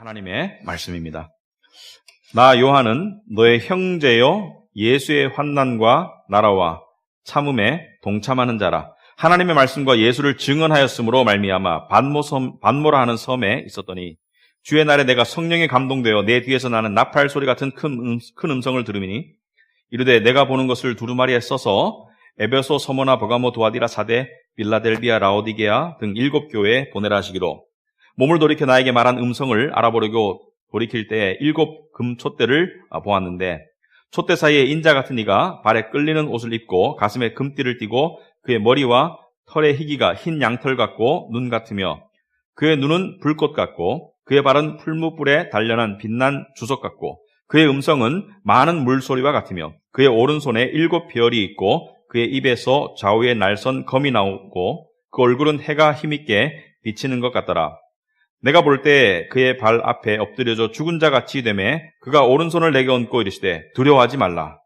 하나님의 말씀입니다. 나 요한은 너의 형제요 예수의 환난과 나라와 참음에 동참하는 자라. 하나님의 말씀과 예수를 증언하였으므로 말미암아 반모라 하는 섬에 있었더니 주의 날에 내가 성령에 감동되어 내 뒤에서 나는 나팔 소리 같은 큰 음성을 들으니 이르되 내가 보는 것을 두루마리에 써서 에베소, 서모나, 버가모, 두아디라, 사데, 빌라델비아, 라오디게아 등 7교회에 보내라 하시기로 몸을 돌이켜 나에게 말한 음성을 알아보려고 돌이킬 때에 7 금촛대를 보았는데 촛대 사이에 인자 같은 이가 발에 끌리는 옷을 입고 가슴에 금띠를 띠고 그의 머리와 털의 희기가 흰 양털 같고 눈 같으며 그의 눈은 불꽃 같고 그의 발은 풀무불에 단련한 빛난 주석 같고 그의 음성은 많은 물소리와 같으며 그의 오른손에 7 별이 있고 그의 입에서 좌우에 날선 검이 나오고 그 얼굴은 해가 힘있게 비치는 것 같더라. 내가 볼 때 그의 발 앞에 엎드려져 죽은 자같이 되매 그가 오른손을 내게 얹고 이르시되 두려워하지 말라.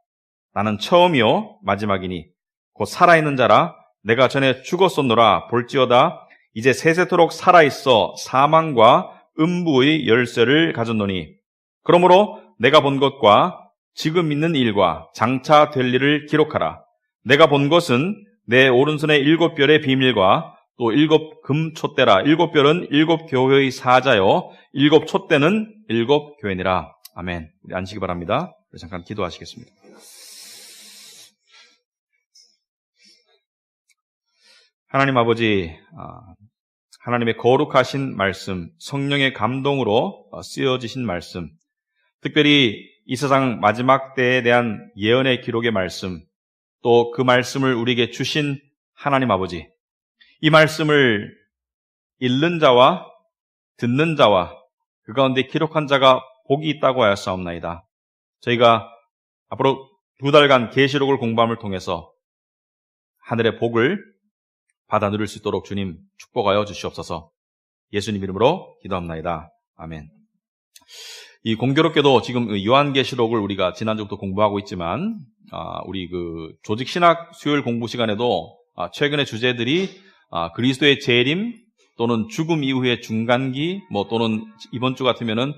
나는 처음이요 마지막이니 곧 살아있는 자라. 내가 전에 죽었었노라. 볼지어다 이제 세세토록 살아있어 사망과 음부의 열쇠를 가졌노니 그러므로 내가 본 것과 지금 있는 일과 장차 될 일을 기록하라. 내가 본 것은 내 오른손의 7 별의 비밀과 또 7 금촛대라. 7 별은 7 교회의 사자요 7 촛대는 7 교회니라. 아멘. 우리 앉으시기 바랍니다. 잠깐 기도하시겠습니다. 하나님 아버지, 하나님의 거룩하신 말씀, 성령의 감동으로 쓰여지신 말씀, 특별히 이 세상 마지막 때에 대한 예언의 기록의 말씀, 또 그 말씀을 우리에게 주신 하나님 아버지, 이 말씀을 읽는 자와 듣는 자와 그 가운데 기록한 자가 복이 있다고 하였사옵나이다. 저희가 앞으로 2달간 계시록을 공부함을 통해서 하늘의 복을 받아 누릴 수 있도록 주님 축복하여 주시옵소서. 예수님 이름으로 기도합나이다. 아멘. 이 공교롭게도 지금 요한계시록을 우리가 지난주부터 공부하고 있지만 우리 그 조직신학 수요일 공부 시간에도 최근의 주제들이 그리스도의 재림 또는 죽음 이후의 중간기 또는 이번 주 같으면은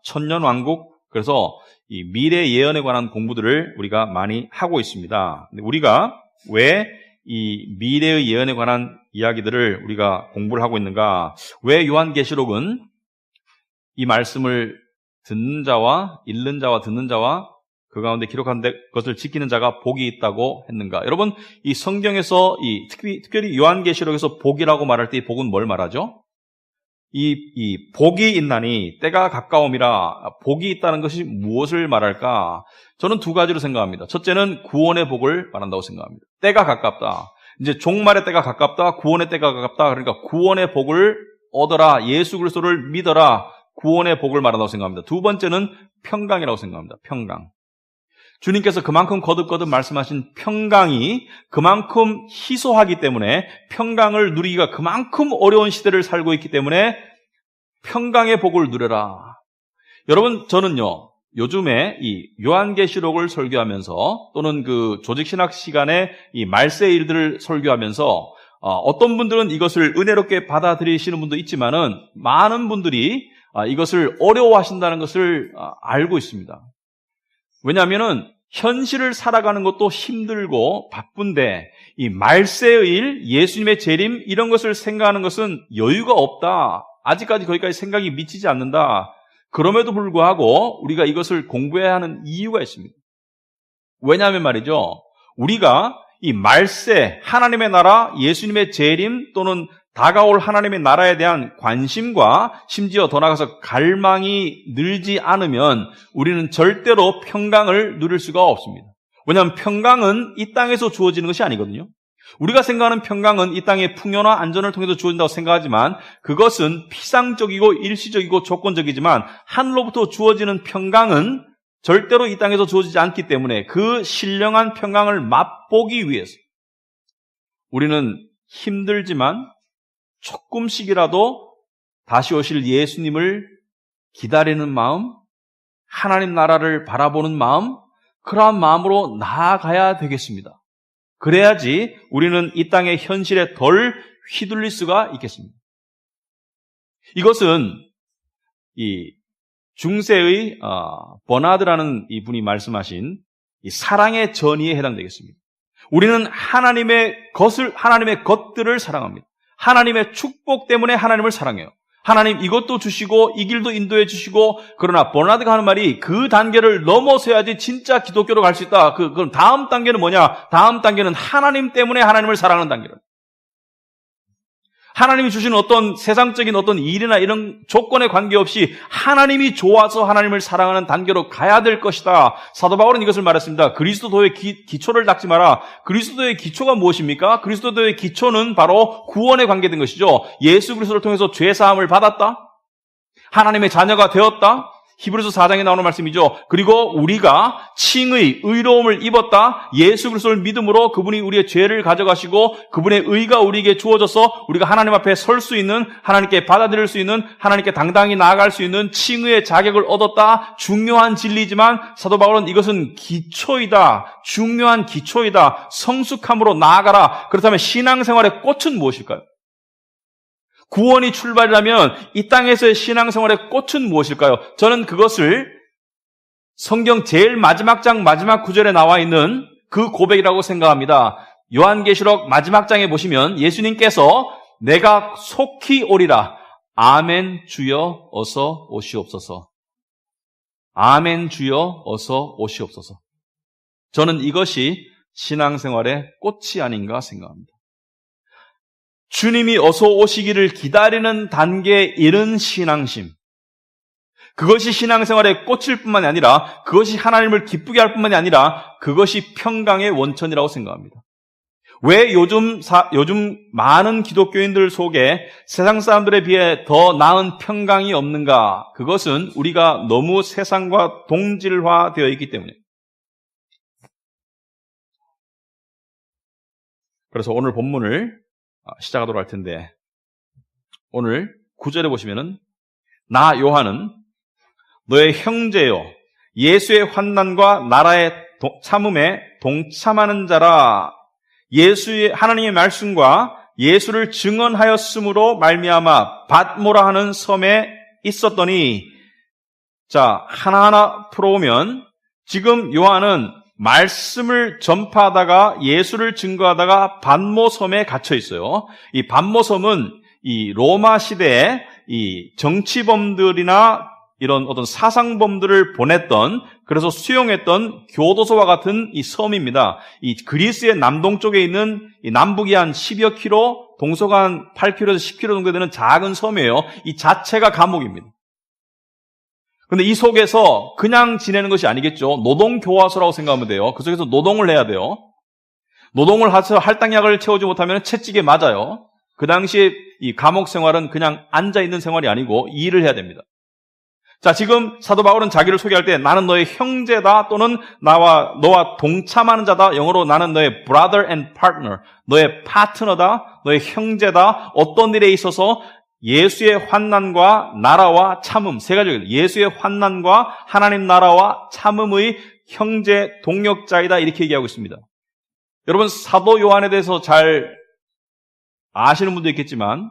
천년왕국, 그래서 이 미래 예언에 관한 공부들을 우리가 많이 하고 있습니다. 근데 우리가 왜 이 미래의 예언에 관한 이야기들을 우리가 공부를 하고 있는가? 왜 요한계시록은 이 말씀을 듣는 자와 읽는 자와 듣는 자와 그 가운데 기록한 것을 지키는 자가 복이 있다고 했는가? 여러분, 이 성경에서 특별히 요한계시록에서 복이라고 말할 때 이 복은 뭘 말하죠? 이 복이 있나니 때가 가까움이라. 복이 있다는 것이 무엇을 말할까? 저는 2가지로 생각합니다. 첫째는 구원의 복을 말한다고 생각합니다. 때가 가깝다. 이제 종말의 때가 가깝다. 구원의 때가 가깝다. 그러니까 구원의 복을 얻어라. 예수 그리스도를 믿어라. 구원의 복을 말한다고 생각합니다. 2번째는 평강이라고 생각합니다. 평강. 주님께서 그만큼 거듭거듭 말씀하신 평강이 그만큼 희소하기 때문에, 평강을 누리기가 그만큼 어려운 시대를 살고 있기 때문에 평강의 복을 누려라. 여러분, 저는요 요즘에 이 요한계시록을 설교하면서 또는 그 조직신학 시간에 이 말세 일들을 설교하면서 어떤 분들은 이것을 은혜롭게 받아들이시는 분도 있지만은 많은 분들이 이것을 어려워하신다는 것을 알고 있습니다. 왜냐하면은 현실을 살아가는 것도 힘들고 바쁜데 이 말세의 일, 예수님의 재림 이런 것을 생각하는 것은 여유가 없다. 아직까지 거기까지 생각이 미치지 않는다. 그럼에도 불구하고 우리가 이것을 공부해야 하는 이유가 있습니다. 왜냐하면 말이죠, 우리가 이 말세, 하나님의 나라, 예수님의 재림 또는 다가올 하나님의 나라에 대한 관심과 심지어 더 나아가서 갈망이 늘지 않으면 우리는 절대로 평강을 누릴 수가 없습니다. 왜냐하면 평강은 이 땅에서 주어지는 것이 아니거든요. 우리가 생각하는 평강은 이 땅의 풍요나 안전을 통해서 주어진다고 생각하지만 그것은 피상적이고 일시적이고 조건적이지만 하늘로부터 주어지는 평강은 절대로 이 땅에서 주어지지 않기 때문에 그 신령한 평강을 맛보기 위해서 우리는 힘들지만 조금씩이라도 다시 오실 예수님을 기다리는 마음, 하나님 나라를 바라보는 마음, 그러한 마음으로 나아가야 되겠습니다. 그래야지 우리는 이 땅의 현실에 덜 휘둘릴 수가 있겠습니다. 이것은 이 중세의 버나드라는 이 분이 말씀하신 이 사랑의 전의에 해당되겠습니다. 우리는 하나님의 것들을 사랑합니다. 하나님의 축복 때문에 하나님을 사랑해요. 하나님 이것도 주시고 이 길도 인도해 주시고, 그러나 버나드가 하는 말이 그 단계를 넘어서야지 진짜 기독교로 갈 수 있다. 그럼 다음 단계는 뭐냐? 다음 단계는 하나님 때문에 하나님을 사랑하는 단계로. 하나님이 주시는 어떤 세상적인 어떤 일이나 이런 조건에 관계없이 하나님이 좋아서 하나님을 사랑하는 단계로 가야 될 것이다. 사도 바울은 이것을 말했습니다. 그리스도도의 기초를 닦지 마라. 그리스도의 기초가 무엇입니까? 그리스도의 기초는 바로 구원에 관계된 것이죠. 예수 그리스도를 통해서 죄 사함을 받았다. 하나님의 자녀가 되었다. 히브리서 4장에 나오는 말씀이죠. 그리고 우리가 칭의 의로움을 입었다. 예수 그리스도를 믿음으로 그분이 우리의 죄를 가져가시고 그분의 의가 우리에게 주어져서 우리가 하나님 앞에 설 수 있는, 하나님께 받아들일 수 있는, 하나님께 당당히 나아갈 수 있는 칭의의 자격을 얻었다. 중요한 진리지만 사도 바울은 이것은 기초이다. 중요한 기초이다. 성숙함으로 나아가라. 그렇다면 신앙생활의 꽃은 무엇일까요? 구원이 출발이라면 이 땅에서의 신앙생활의 꽃은 무엇일까요? 저는 그것을 성경 제일 마지막 장 마지막 구절에 나와 있는 그 고백이라고 생각합니다. 요한계시록 마지막 장에 보시면 예수님께서 내가 속히 오리라. 아멘 주여 어서 오시옵소서. 아멘 주여 어서 오시옵소서. 저는 이것이 신앙생활의 꽃이 아닌가 생각합니다. 주님이 어서 오시기를 기다리는 단계에 이른 신앙심. 그것이 신앙생활의 꽃일 뿐만이 아니라, 그것이 하나님을 기쁘게 할 뿐만이 아니라 그것이 평강의 원천이라고 생각합니다. 왜 요즘 많은 기독교인들 속에 세상 사람들에 비해 더 나은 평강이 없는가? 그것은 우리가 너무 세상과 동질화되어 있기 때문에. 그래서 오늘 본문을 시작하도록 할 텐데, 오늘 9절에 보시면은 나 요한은 너의 형제요 예수의 환난과 나라의 참음에 동참하는 자라. 예수의 하나님의 말씀과 예수를 증언하였으므로 말미암아 밧모라 하는 섬에 있었더니, 자, 하나하나 풀어오면 지금 요한은 말씀을 전파하다가 예수를 증거하다가 밧모섬에 갇혀 있어요. 이 밧모섬은 이 로마 시대에 이 정치범들이나 이런 어떤 사상범들을 보냈던, 그래서 수용했던 교도소와 같은 이 섬입니다. 이 그리스의 남동쪽에 있는 이 남북이 한 10여 킬로, 동서가 한 8킬로에서 10킬로 정도 되는 작은 섬이에요. 이 자체가 감옥입니다. 근데 이 속에서 그냥 지내는 것이 아니겠죠. 노동교화소라고 생각하면 돼요. 그 속에서 노동을 해야 돼요. 노동을 해서 할당약을 채우지 못하면 채찍에 맞아요. 그 당시에 이 감옥 생활은 그냥 앉아있는 생활이 아니고 일을 해야 됩니다. 자, 지금 사도 바울은 자기를 소개할 때 나는 너의 형제다, 또는 너와 동참하는 자다. 영어로 나는 너의 brother and partner, 너의 파트너다, 너의 형제다. 어떤 일에 있어서 예수의 환난과 나라와 참음, 세 가지예요. 예수의 환난과 하나님 나라와 참음의 형제 동역자이다, 이렇게 얘기하고 있습니다. 여러분, 사도 요한에 대해서 잘 아시는 분도 있겠지만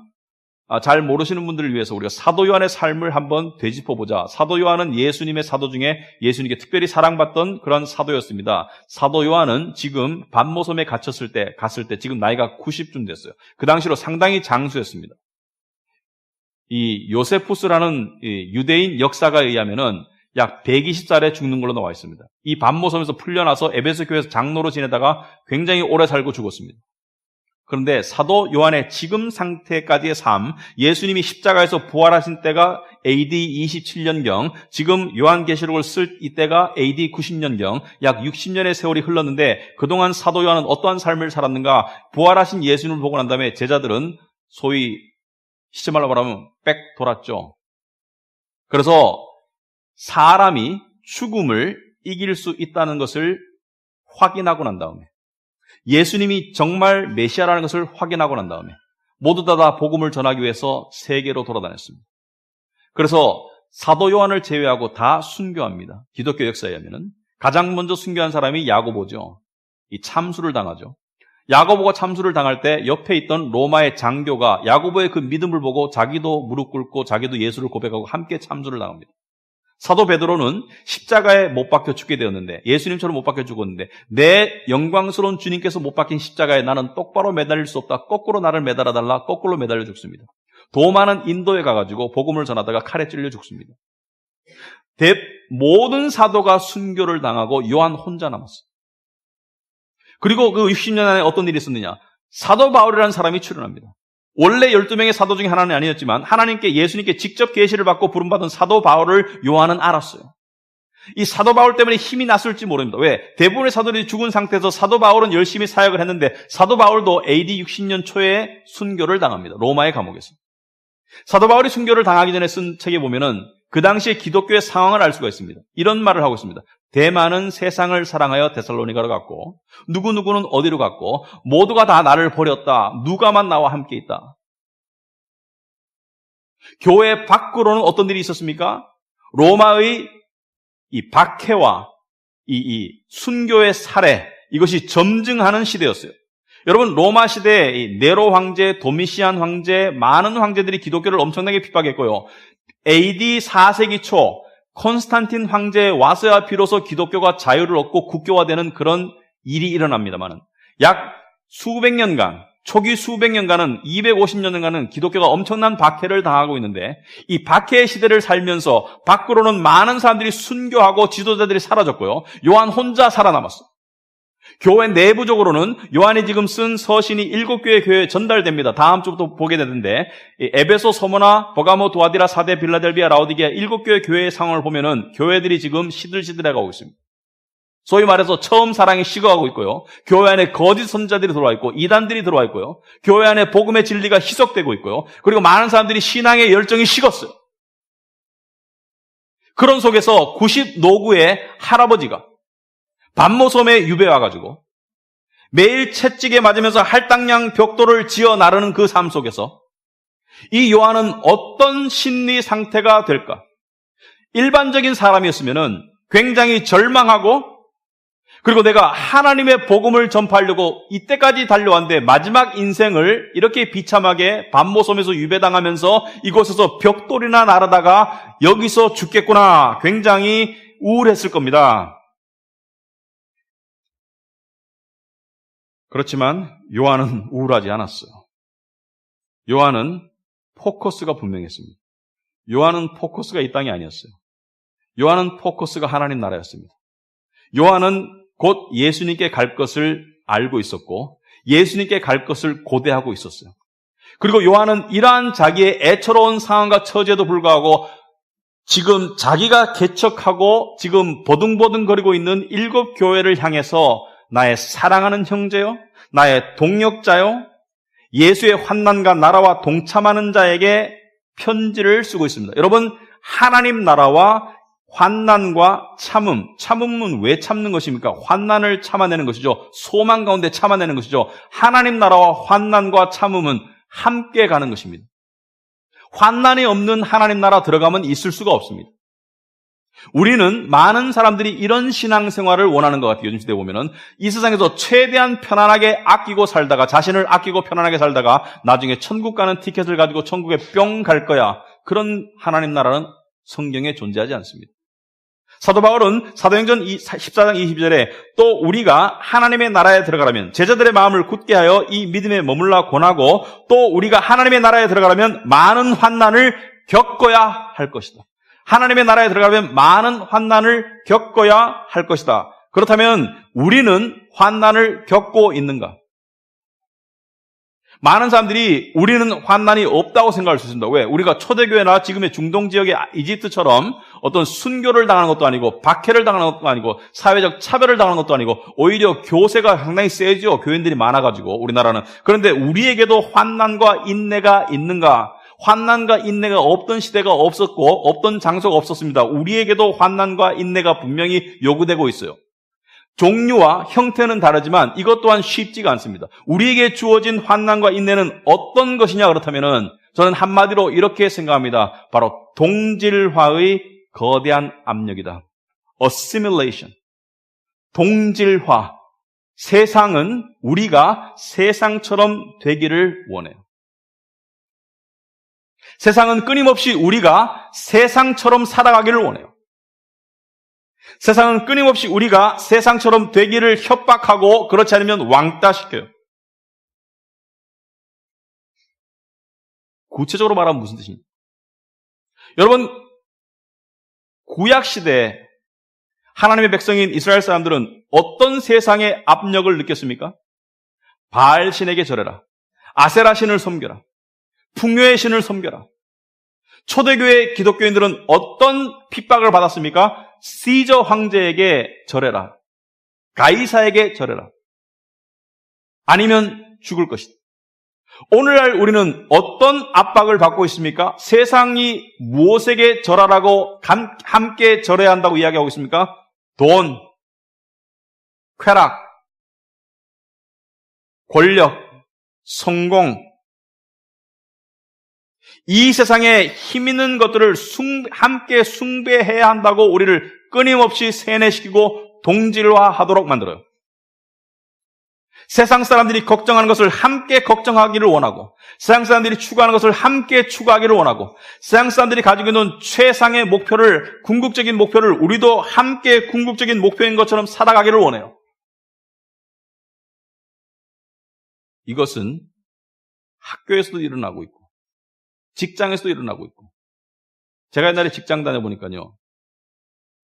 잘 모르시는 분들을 위해서 우리가 사도 요한의 삶을 한번 되짚어보자. 사도 요한은 예수님의 사도 중에 예수님께 특별히 사랑받던 그런 사도였습니다. 사도 요한은 지금 밧모섬에 갔을 때 지금 나이가 90쯤 됐어요. 그 당시로 상당히 장수였습니다. 이 요세푸스라는 유대인 역사가에 의하면은 약 120살에 죽는 걸로 나와 있습니다. 이 밧모섬에서 풀려나서 에베소 교회에서 장로로 지내다가 굉장히 오래 살고 죽었습니다. 그런데 사도 요한의 지금 상태까지의 삶, 예수님이 십자가에서 부활하신 때가 AD 27년경, 지금 요한계시록을 쓸 이때가 AD 90년경, 약 60년의 세월이 흘렀는데 그동안 사도 요한은 어떠한 삶을 살았는가? 부활하신 예수님을 보고 난 다음에 제자들은 소위 시체말로 말하면 빽 돌았죠. 그래서 사람이 죽음을 이길 수 있다는 것을 확인하고 난 다음에, 예수님이 정말 메시아라는 것을 확인하고 난 다음에 모두 다 복음을 전하기 위해서 세계로 돌아다녔습니다. 그래서 사도 요한을 제외하고 다 순교합니다. 기독교 역사에 의하면은 가장 먼저 순교한 사람이 야고보죠. 이 참수를 당하죠. 야고보가 참수를 당할 때 옆에 있던 로마의 장교가 야고보의 그 믿음을 보고 자기도 무릎 꿇고 자기도 예수를 고백하고 함께 참수를 당합니다. 사도 베드로는 십자가에 못 박혀 죽게 되었는데, 예수님처럼 못 박혀 죽었는데, 내 영광스러운 주님께서 못 박힌 십자가에 나는 똑바로 매달릴 수 없다. 거꾸로 나를 매달아달라. 거꾸로 매달려 죽습니다. 도마는 인도에 가가지고 복음을 전하다가 칼에 찔려 죽습니다. 모든 사도가 순교를 당하고 요한 혼자 남았어요. 그리고 그 60년 안에 어떤 일이 있었느냐? 사도 바울이라는 사람이 출현합니다. 원래 12명의 사도 중에 하나는 아니었지만 하나님께, 예수님께 직접 계시를 받고 부름받은 사도 바울을 요한은 알았어요. 이 사도 바울 때문에 힘이 났을지 모릅니다. 왜? 대부분의 사도들이 죽은 상태에서 사도 바울은 열심히 사역을 했는데 사도 바울도 AD 60년 초에 순교를 당합니다. 로마의 감옥에서. 사도 바울이 순교를 당하기 전에 쓴 책에 보면은 그 당시에 기독교의 상황을 알 수가 있습니다. 이런 말을 하고 있습니다. 대만은 세상을 사랑하여 데살로니가로 갔고, 누구누구는 어디로 갔고, 모두가 다 나를 버렸다. 누가만 나와 함께 있다. 교회 밖으로는 어떤 일이 있었습니까? 로마의 이 박해와 이 순교의 사례, 이것이 점증하는 시대였어요. 여러분, 로마 시대에 네로 황제, 도미시안 황제, 많은 황제들이 기독교를 엄청나게 핍박했고요. AD 4세기 초 콘스탄틴 황제에 와서야 비로소 기독교가 자유를 얻고 국교화되는 그런 일이 일어납니다만은, 약 수백 년간, 초기 수백 년간은, 250년간은 기독교가 엄청난 박해를 당하고 있는데, 이 박해의 시대를 살면서 밖으로는 많은 사람들이 순교하고 지도자들이 사라졌고요. 요한 혼자 살아남았어요. 교회 내부적으로는 요한이 지금 쓴 서신이 7교회 교회에 전달됩니다. 다음 주부터 보게 되는데, 에베소, 서머나, 버가모, 두아디라, 사데, 빌라델비아, 라오디게아 7교회 교회의 상황을 보면은 교회들이 지금 시들시들해가고 있습니다. 소위 말해서 처음 사랑이 식어가고 있고요. 교회 안에 거짓 선자들이 들어와 있고, 이단들이 들어와 있고요. 교회 안에 복음의 진리가 희석되고 있고요. 그리고 많은 사람들이 신앙의 열정이 식었어요. 그런 속에서 90 노구의 할아버지가 반모섬에 유배 와가지고 매일 채찍에 맞으면서 할당량 벽돌을 지어 나르는 그 삶 속에서 이 요한은 어떤 심리 상태가 될까? 일반적인 사람이었으면은 굉장히 절망하고, 그리고 내가 하나님의 복음을 전파하려고 이때까지 달려왔는데 마지막 인생을 이렇게 비참하게 반모섬에서 유배당하면서 이곳에서 벽돌이나 나르다가 여기서 죽겠구나. 굉장히 우울했을 겁니다. 그렇지만 요한은 우울하지 않았어요. 요한은 포커스가 분명했습니다. 요한은 포커스가 이 땅이 아니었어요. 요한은 포커스가 하나님 나라였습니다. 요한은 곧 예수님께 갈 것을 알고 있었고, 예수님께 갈 것을 고대하고 있었어요. 그리고 요한은 이러한 자기의 애처로운 상황과 처지에도 불구하고 지금 자기가 개척하고 지금 버둥버둥거리고 있는 7교회를 향해서 나의 사랑하는 형제요, 나의 동역자요, 예수의 환난과 나라와 동참하는 자에게 편지를 쓰고 있습니다. 여러분, 하나님 나라와 환난과 참음은 왜 참는 것입니까? 환난을 참아내는 것이죠. 소망 가운데 참아내는 것이죠. 하나님 나라와 환난과 참음은 함께 가는 것입니다. 환난이 없는 하나님 나라 들어가면 있을 수가 없습니다. 우리는 많은 사람들이 이런 신앙생활을 원하는 것 같아요. 요즘 시대에 보면은 이 세상에서 최대한 편안하게 아끼고 살다가, 자신을 아끼고 편안하게 살다가 나중에 천국 가는 티켓을 가지고 천국에 뿅 갈 거야. 그런 하나님 나라는 성경에 존재하지 않습니다. 사도 바울은 사도행전 14장 20절에 또 우리가 하나님의 나라에 들어가려면 제자들의 마음을 굳게 하여 이 믿음에 머물라 권하고, 또 우리가 하나님의 나라에 들어가려면 많은 환난을 겪어야 할 것이다. 하나님의 나라에 들어가려면 많은 환난을 겪어야 할 것이다. 그렇다면 우리는 환난을 겪고 있는가? 많은 사람들이 우리는 환난이 없다고 생각할 수 있습니다. 왜? 우리가 초대교회나 지금의 중동 지역의 이집트처럼 어떤 순교를 당하는 것도 아니고, 박해를 당하는 것도 아니고, 사회적 차별을 당하는 것도 아니고, 오히려 교세가 상당히 세죠. 교인들이 많아가지고, 우리나라는. 그런데 우리에게도 환난과 인내가 있는가? 환난과 인내가 없던 시대가 없었고, 없던 장소가 없었습니다. 우리에게도 환난과 인내가 분명히 요구되고 있어요. 종류와 형태는 다르지만 이것 또한 쉽지가 않습니다. 우리에게 주어진 환난과 인내는 어떤 것이냐 그렇다면은 저는 한마디로 이렇게 생각합니다. 바로 동질화의 거대한 압력이다. Assimilation. 동질화. 세상은 우리가 세상처럼 되기를 원해요. 세상은 끊임없이 우리가 세상처럼 살아가기를 원해요. 세상은 끊임없이 우리가 세상처럼 되기를 협박하고 그렇지 않으면 왕따시켜요. 구체적으로 말하면 무슨 뜻입니까? 여러분, 구약시대에 하나님의 백성인 이스라엘 사람들은 어떤 세상의 압력을 느꼈습니까? 바알 신에게 절해라. 아세라 신을 섬겨라. 풍요의 신을 섬겨라. 초대교회 기독교인들은 어떤 핍박을 받았습니까? 시저 황제에게 절해라. 가이사에게 절해라. 아니면 죽을 것이다. 오늘날 우리는 어떤 압박을 받고 있습니까? 세상이 무엇에게 절하라고 함께 절해야 한다고 이야기하고 있습니까? 돈, 쾌락, 권력, 성공, 이 세상에 힘 있는 것들을 함께 숭배해야 한다고 우리를 끊임없이 세뇌시키고 동질화하도록 만들어요. 세상 사람들이 걱정하는 것을 함께 걱정하기를 원하고, 세상 사람들이 추구하는 것을 함께 추구하기를 원하고, 세상 사람들이 가지고 있는 최상의 목표를, 궁극적인 목표를 우리도 함께 궁극적인 목표인 것처럼 살아가기를 원해요. 이것은 학교에서도 일어나고 있고 직장에서도 일어나고 있고, 제가 옛날에 직장 다녀보니까요,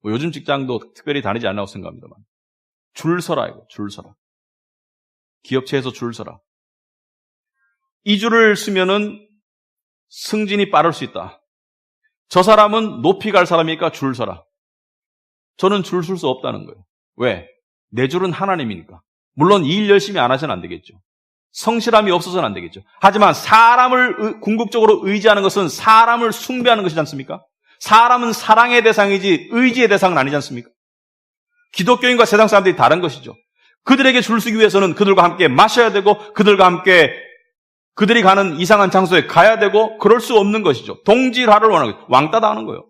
뭐 요즘 직장도 특별히 다니지 않나고 생각합니다만, 줄 서라, 이거, 줄 서라. 기업체에서 줄 서라. 이 줄을 쓰면은 승진이 빠를 수 있다. 저 사람은 높이 갈 사람이니까 줄 서라. 저는 줄 쓸 수 없다는 거예요. 왜? 내 줄은 하나님이니까. 물론 이 일 열심히 안 하셔는 안 되겠죠. 성실함이 없어서는 안 되겠죠. 하지만 사람을 궁극적으로 의지하는 것은 사람을 숭배하는 것이지 않습니까? 사람은 사랑의 대상이지 의지의 대상은 아니지 않습니까? 기독교인과 세상 사람들이 다른 것이죠. 그들에게 줄 서기 위해서는 그들과 함께 마셔야 되고, 그들과 함께 그들이 가는 이상한 장소에 가야 되고, 그럴 수 없는 것이죠. 동질화를 원하는 거예요. 왕따 당하는 거예요.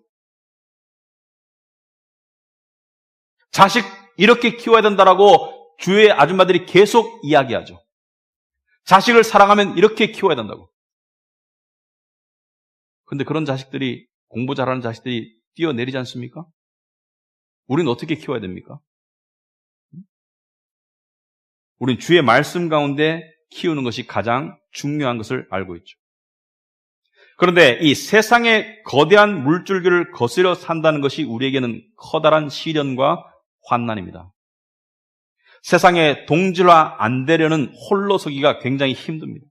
자식 이렇게 키워야 된다라고 주위의 아줌마들이 계속 이야기하죠. 자식을 사랑하면 이렇게 키워야 된다고. 근데 그런 자식들이, 공부 잘하는 자식들이 뛰어내리지 않습니까? 우리는 어떻게 키워야 됩니까? 우린 주의 말씀 가운데 키우는 것이 가장 중요한 것을 알고 있죠. 그런데 이 세상의 거대한 물줄기를 거스려 산다는 것이 우리에게는 커다란 시련과 환난입니다. 세상에 동질화 안 되려는 홀로 서기가 굉장히 힘듭니다.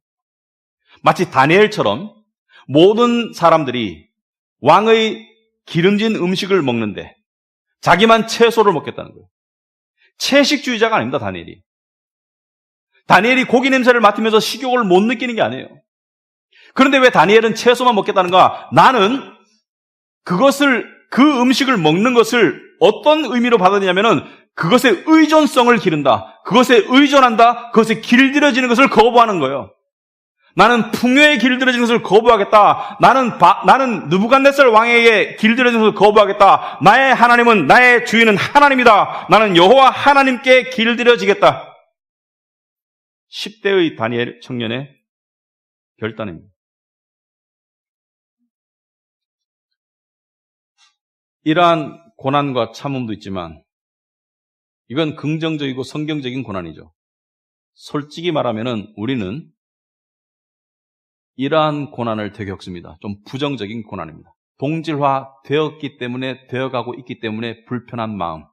마치 다니엘처럼 모든 사람들이 왕의 기름진 음식을 먹는데 자기만 채소를 먹겠다는 거예요. 채식주의자가 아닙니다, 다니엘이. 다니엘이 고기 냄새를 맡으면서 식욕을 못 느끼는 게 아니에요. 그런데 왜 다니엘은 채소만 먹겠다는가? 나는 그 음식을 먹는 것을 어떤 의미로 받았냐면은 그것의 의존성을 기른다. 그것에 의존한다. 그것에 길들여지는 것을 거부하는 거예요. 나는 풍요에 길들여지는 것을 거부하겠다. 나는 느부갓네살 왕에게 길들여지는 것을 거부하겠다. 나의 하나님은, 나의 주인은 하나님이다. 나는 여호와 하나님께 길들여지겠다. 10대의 다니엘 청년의 결단입니다. 이러한 고난과 참음도 있지만 이건 긍정적이고 성경적인 고난이죠. 솔직히 말하면은 우리는 이러한 고난을 되게 겪습니다. 좀 부정적인 고난입니다. 동질화 되었기 때문에, 되어가고 있기 때문에 불편한 마음.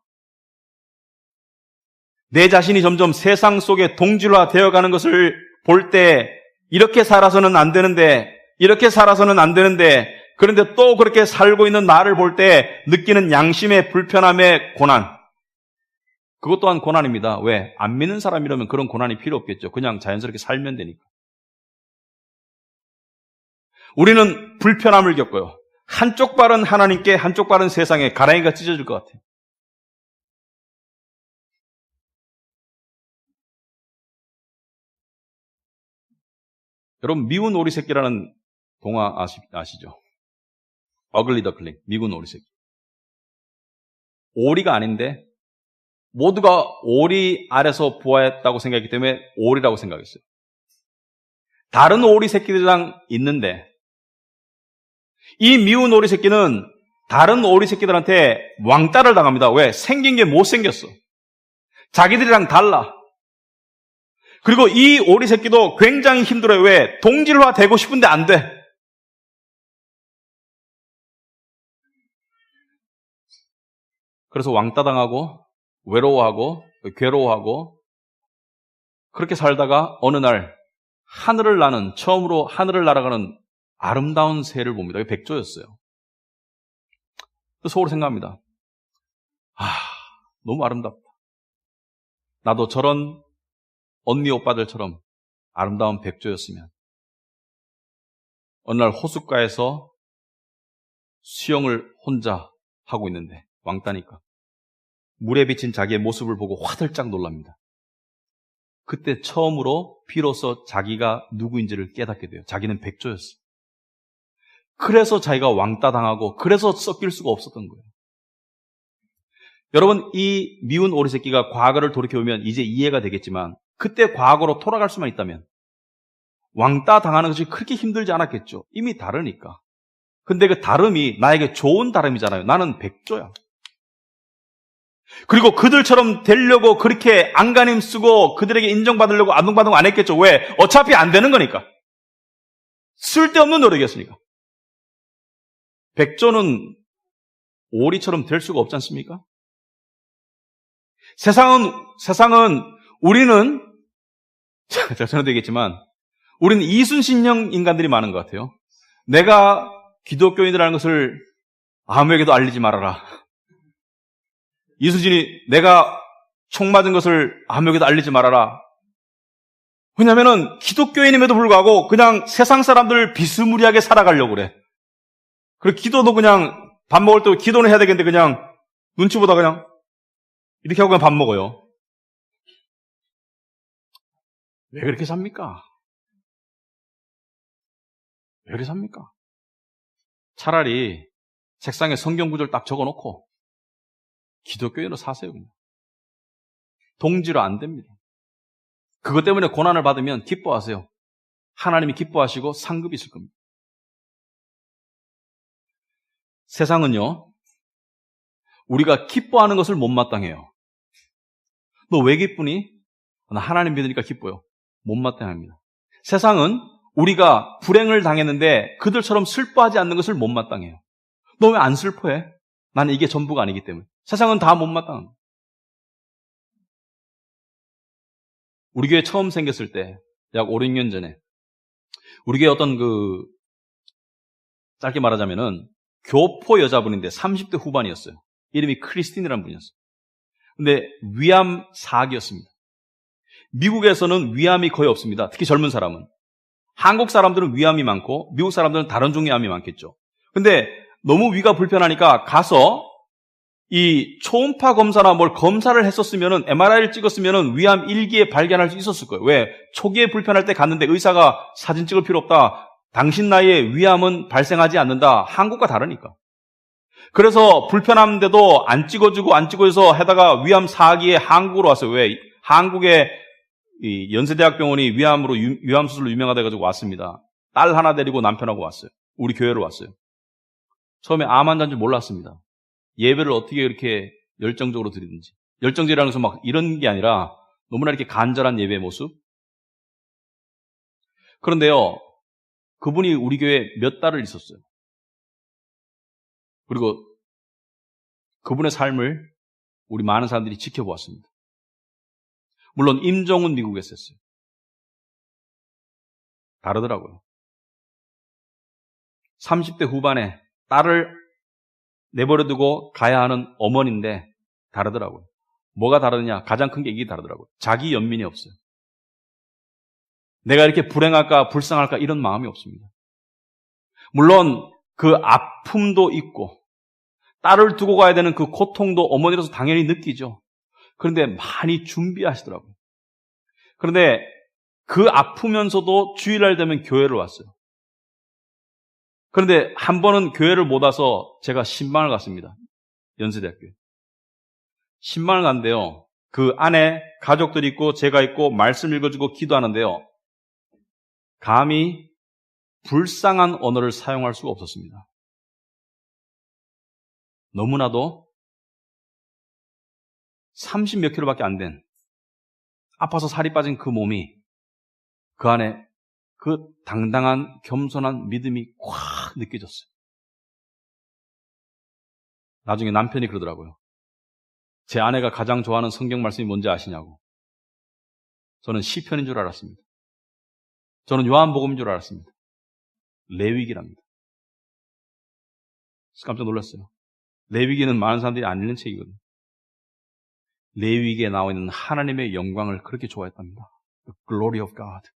내 자신이 점점 세상 속에 동질화 되어가는 것을 볼 때 이렇게 살아서는 안 되는데, 이렇게 살아서는 안 되는데, 그런데 또 그렇게 살고 있는 나를 볼 때 느끼는 양심의 불편함의 고난. 그것 또한 고난입니다. 왜? 안 믿는 사람이라면 그런 고난이 필요 없겠죠. 그냥 자연스럽게 살면 되니까. 우리는 불편함을 겪어요. 한쪽 발은 하나님께, 한쪽 발은 세상에 가랑이가 찢어질 것 같아요. 여러분, 미운 오리 새끼라는 동화 아시죠? 어글리 더클링, 미군 오리 새끼. 오리가 아닌데 모두가 오리 알에서 부화했다고 생각했기 때문에 오리라고 생각했어요. 다른 오리 새끼들이랑 있는데 이 미운 오리 새끼는 다른 오리 새끼들한테 왕따를 당합니다. 왜? 생긴 게 못생겼어. 자기들이랑 달라. 그리고 이 오리 새끼도 굉장히 힘들어요. 왜? 동질화 되고 싶은데 안 돼. 그래서 왕따 당하고 외로워하고 괴로워하고 그렇게 살다가 어느 날 하늘을 나는, 처음으로 하늘을 날아가는 아름다운 새를 봅니다. 이게 백조였어요. 속으로 생각합니다. 너무 아름답다. 나도 저런 언니 오빠들처럼 아름다운 백조였으면. 어느 날 호숫가에서 수영을 혼자 하고 있는데 왕따니까 물에 비친 자기의 모습을 보고 화들짝 놀랍니다. 그때 처음으로 비로소 자기가 누구인지를 깨닫게 돼요. 자기는 백조였어. 그래서 자기가 왕따 당하고 그래서 섞일 수가 없었던 거예요. 여러분, 이 미운 오리 새끼가 과거를 돌이켜보면 이제 이해가 되겠지만 그때 과거로 돌아갈 수만 있다면 왕따 당하는 것이 그렇게 힘들지 않았겠죠. 이미 다르니까. 근데 그 다름이 나에게 좋은 다름이잖아요. 나는 백조야. 그리고 그들처럼 되려고 그렇게 안간힘 쓰고 그들에게 인정받으려고 아둥바둥 안 했겠죠. 왜? 어차피 안 되는 거니까. 쓸데없는 노력이었으니까. 백조는 오리처럼 될 수가 없지 않습니까? 세상은 우리는 제가 전에도 얘기했지만 우리는 이순신형 인간들이 많은 것 같아요. 내가 기독교인이라는 것을 아무에게도 알리지 말아라. 이순신이 내가 총 맞은 것을 아무에게도 알리지 말아라. 왜냐하면 기독교인임에도 불구하고 그냥 세상 사람들 비스무리하게 살아가려고 그래. 그리고 기도도 그냥 밥 먹을 때 기도는 해야 되겠는데 그냥 눈치 보다 그냥 이렇게 하고 그냥 밥 먹어요. 왜 그렇게 삽니까? 왜 그렇게 삽니까? 차라리 책상에 성경 구절 딱 적어놓고 기독교인으로 사세요. 그냥. 동지로 안 됩니다. 그것 때문에 고난을 받으면 기뻐하세요. 하나님이 기뻐하시고 상급이 있을 겁니다. 세상은요, 우리가 기뻐하는 것을 못마땅해요. 너 왜 기쁘니? 나 하나님 믿으니까 기뻐요. 못마땅합니다. 세상은 우리가 불행을 당했는데 그들처럼 슬퍼하지 않는 것을 못마땅해요. 너 왜 안 슬퍼해? 나는 이게 전부가 아니기 때문에. 세상은 다 못마땅합니다. 우리 교회 처음 생겼을 때, 약 5, 6년 전에, 우리 교회 어떤 짧게 말하자면은, 교포 여자분인데 30대 후반이었어요. 이름이 크리스틴이라는 분이었어요. 근데 위암 4기였습니다. 미국에서는 위암이 거의 없습니다. 특히 젊은 사람은. 한국 사람들은 위암이 많고 미국 사람들은 다른 종류의 암이 많겠죠. 근데 너무 위가 불편하니까 가서 이 초음파 검사나 뭘 검사를 했었으면은 MRI를 찍었으면은 위암 1기에 발견할 수 있었을 거예요. 왜? 초기에 불편할 때 갔는데 의사가 사진 찍을 필요 없다. 당신 나이에 위암은 발생하지 않는다. 한국과 다르니까. 그래서 불편한데도 안 찍어주고 안 찍어줘서 하다가 위암 4기에 한국으로 왔어요. 왜? 한국의 이 연세대학병원이 위암 수술로 유명하다 해가지고 왔습니다. 딸 하나 데리고 남편하고 왔어요. 우리 교회로 왔어요. 처음에 암 환자인 줄 몰랐습니다. 예배를 어떻게 이렇게 열정적으로 드리든지. 열정적이라는 것은 막 이런 게 아니라 너무나 이렇게 간절한 예배의 모습. 그런데요, 그분이 우리 교회에 몇 달을 있었어요. 그리고 그분의 삶을 우리 많은 사람들이 지켜보았습니다. 물론 임종은 미국에서 했어요. 다르더라고요. 30대 후반에 딸을 내버려두고 가야 하는 어머니인데 다르더라고요. 뭐가 다르냐? 가장 큰 게 이게 다르더라고요. 자기 연민이 없어요. 내가 이렇게 불행할까 불쌍할까 이런 마음이 없습니다. 물론 그 아픔도 있고 딸을 두고 가야 되는 그 고통도 어머니로서 당연히 느끼죠. 그런데 많이 준비하시더라고요. 그런데 그 아프면서도 주일날 되면 교회를 왔어요. 그런데 한 번은 교회를 못 와서 제가 신방을 갔습니다. 연세대학교에. 10만 원 간대요. 그 안에 가족들이 있고 제가 있고 말씀 읽어주고 기도하는데요. 감히 불쌍한 언어를 사용할 수가 없었습니다. 너무나도 30몇 킬로밖에 안 된 아파서 살이 빠진 그 몸이 그 안에 그 당당한 겸손한 믿음이 확 느껴졌어요. 나중에 남편이 그러더라고요. 제 아내가 가장 좋아하는 성경 말씀이 뭔지 아시냐고. 저는 시편인 줄 알았습니다. 저는 요한복음인 줄 알았습니다. 레위기랍니다. 깜짝 놀랐어요. 레위기는 많은 사람들이 안 읽는 책이거든요. 레위기에 나와 있는 하나님의 영광을 그렇게 좋아했답니다. The glory of God.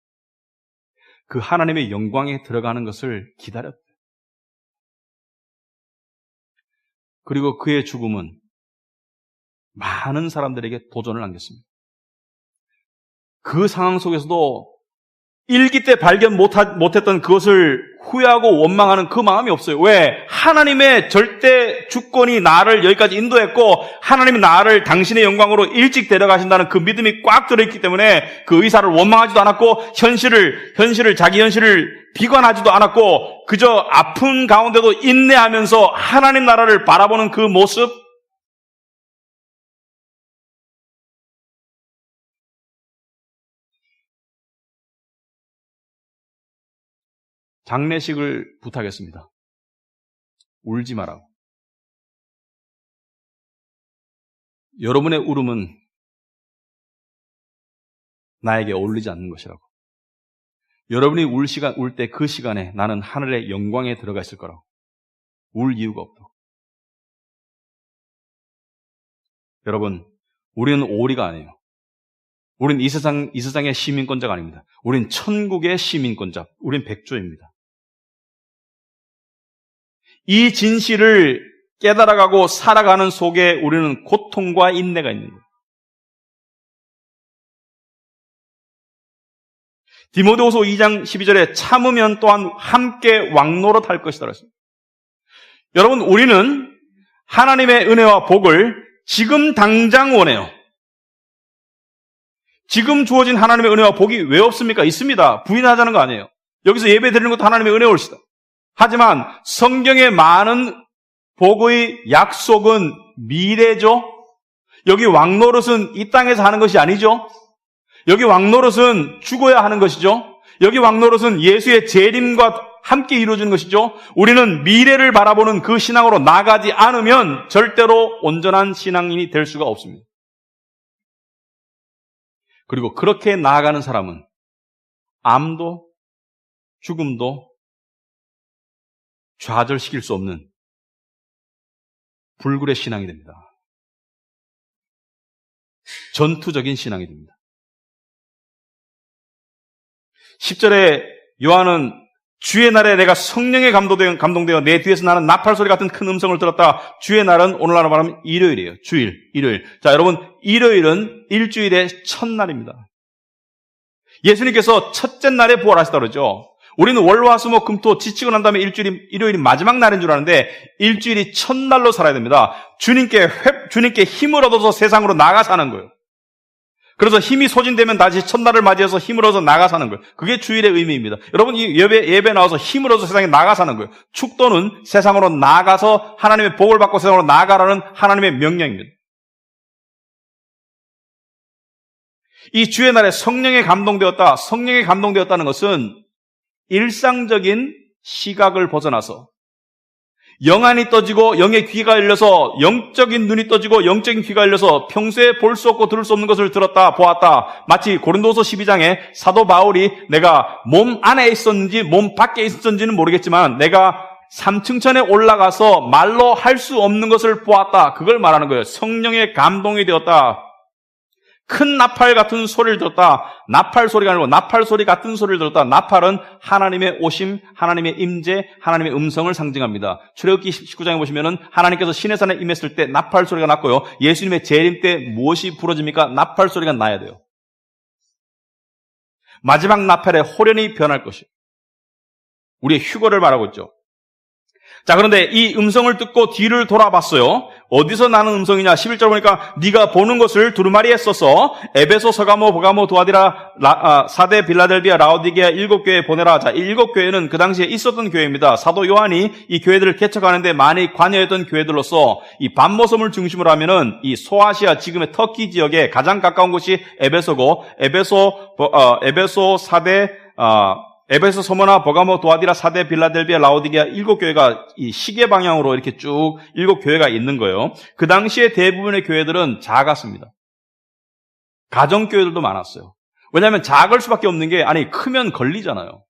그 하나님의 영광에 들어가는 것을 기다렸대요. 그리고 그의 죽음은 많은 사람들에게 도전을 안겼습니다. 그 상황 속에서도 일기 때 발견 못했던 그것을 후회하고 원망하는 그 마음이 없어요. 왜? 하나님의 절대 주권이 나를 여기까지 인도했고 하나님이 나를 당신의 영광으로 일찍 데려가신다는 그 믿음이 꽉 들어있기 때문에 그 의사를 원망하지도 않았고 자기 현실을 비관하지도 않았고 그저 아픈 가운데도 인내하면서 하나님 나라를 바라보는 그 모습, 장례식을 부탁했습니다. 울지 마라고. 여러분의 울음은 나에게 어울리지 않는 것이라고. 여러분이 울 때 그 시간에 나는 하늘의 영광에 들어가 있을 거라고. 울 이유가 없다고. 여러분, 우리는 오리가 아니에요. 우린 이 세상의 시민권자가 아닙니다. 우린 천국의 시민권자. 우린 백조입니다. 이 진실을 깨달아가고 살아가는 속에 우리는 고통과 인내가 있는 거예요. 디모데후서 2장 12절에 참으면 또한 함께 왕노릇할 것이다 그랬습니다. 여러분, 우리는 하나님의 은혜와 복을 지금 당장 원해요. 지금 주어진 하나님의 은혜와 복이 왜 없습니까? 있습니다. 부인하자는 거 아니에요. 여기서 예배 드리는 것도 하나님의 은혜올시다. 하지만 성경의 많은 복의 약속은 미래죠. 여기 왕노릇은 이 땅에서 하는 것이 아니죠. 여기 왕노릇은 죽어야 하는 것이죠. 여기 왕노릇은 예수의 재림과 함께 이루어지는 것이죠. 우리는 미래를 바라보는 그 신앙으로 나가지 않으면 절대로 온전한 신앙인이 될 수가 없습니다. 그리고 그렇게 나아가는 사람은 암도 죽음도 좌절시킬 수 없는 불굴의 신앙이 됩니다. 전투적인 신앙이 됩니다. 10절에 요한은 주의 날에 내가 성령에 감동되어 내 뒤에서 나는 나팔소리 같은 큰 음성을 들었다. 주의 날은 오늘날로 말하면 일요일이에요. 일요일. 자, 여러분, 일요일은 일주일의 첫날입니다. 예수님께서 첫째 날에 부활하시다 그러죠. 우리는 월화수목금토 지치고 난 다음에 일요일이 마지막 날인 줄 아는데 일주일이 첫날로 살아야 됩니다. 주님께 힘을 얻어서 세상으로 나가 사는 거예요. 그래서 힘이 소진되면 다시 첫날을 맞이해서 힘을 얻어서 나가 사는 거예요. 그게 주일의 의미입니다. 여러분, 이 예배 나와서 힘을 얻어서 세상에 나가 사는 거예요. 축도는 세상으로 나가서 하나님의 복을 받고 세상으로 나가라는 하나님의 명령입니다. 이 주의 날에 성령에 감동되었다는 것은 일상적인 시각을 벗어나서 영안이 떠지고 영의 귀가 열려서 영적인 눈이 떠지고 영적인 귀가 열려서 평소에 볼 수 없고 들을 수 없는 것을 들었다 보았다. 마치 고린도서 12장에 사도 바울이 내가 몸 안에 있었는지 몸 밖에 있었는지는 모르겠지만 내가 3층천에 올라가서 말로 할 수 없는 것을 보았다. 그걸 말하는 거예요. 성령의 감동이 되었다. 큰 나팔 같은 소리를 들었다. 나팔 소리가 아니고 나팔 소리 같은 소리를 들었다. 나팔은 하나님의 오심, 하나님의 임재, 하나님의 음성을 상징합니다. 출애굽기 19장에 보시면은 하나님께서 시내산에 임했을 때 나팔 소리가 났고요. 예수님의 재림 때 무엇이 부러집니까? 나팔 소리가 나야 돼요. 마지막 나팔에 호련히 변할 것이에요. 우리의 휴거를 말하고 있죠. 자, 그런데 이 음성을 듣고 뒤를 돌아봤어요. 어디서 나는 음성이냐? 11절 보니까 네가 보는 것을 두루마리에 써서 에베소, 서가모, 버가모, 두아디라, 사데, 빌라델비아, 라오디게아 7교회에 보내라. 자, 이 7교회는 그 당시에 있었던 교회입니다. 사도 요한이 이 교회들을 개척하는데 많이 관여했던 교회들로서 이 반모섬을 중심으로 하면은 이 소아시아, 지금의 터키 지역에 가장 가까운 곳이 에베소고, 에베소, 사데, 에베소, 서머나, 버가모, 도아디라, 사데, 빌라델비아, 라오디게아 7교회가 이 시계 방향으로 이렇게 쭉 7교회가 있는 거예요. 그 당시에 대부분의 교회들은 작았습니다. 가정교회들도 많았어요. 왜냐하면 작을 수밖에 없는 게, 아니, 크면 걸리잖아요.